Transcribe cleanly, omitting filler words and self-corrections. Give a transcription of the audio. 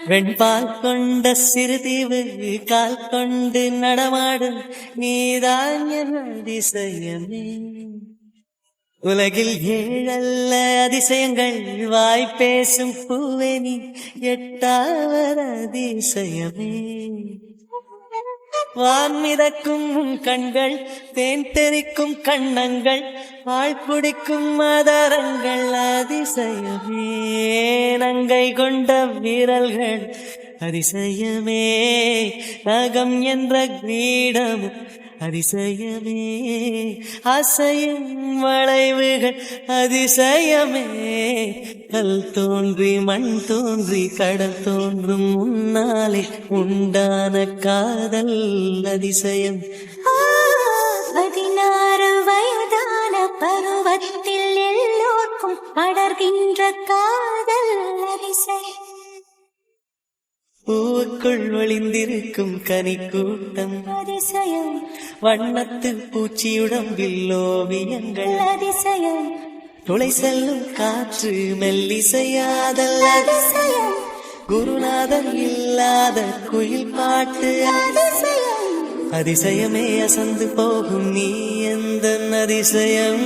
வெண்பால் கொண்ட சிறுதீவு கால் கொண்டு நடமாடும் நீதான் என் அதிசயமே. உலகில் ஏழல்ல அதிசயங்கள் வாய் பேசும் பூவே நீ எட்டாவர் அதிசயமே. வான் மிதக்கும் கண்கள் தேன் தெறிக்கும் கண்ணங்கள் வாழ் குடிக்கும் மதரங்கள் அதிசயமே. நங்கை கொண்ட வீரல்கள் அதிசயமே. நகம் என்ற கிரீடம் அதிசயமே. அசையும் வளைவுகள் அதிசயமே. கல் தோன்றி மண் தோன்றி கடல் தோன்றும் முன்னாலே உண்டான காதல் அதிசயம். 16 வயதான பருவத்தில் எல்லோருக்கும் அடர்கின்ற காதல் அதிசயம். பூவுக்குள் ஒளிந்திருக்கும் கனி கூட்டம் அதிசயம். வண்ணத்து பூச்சியுடம்பில் ஓவியங்கள் அதிசயம். துளை செல்லும் காற்று மெல்லிசையாதல் அதிசயம். குருநாதன் இல்லாத குயில் பாட்டு அதிசயம். அதிசயமே. அசந்து போகும் நீ எந்த அதிசயம்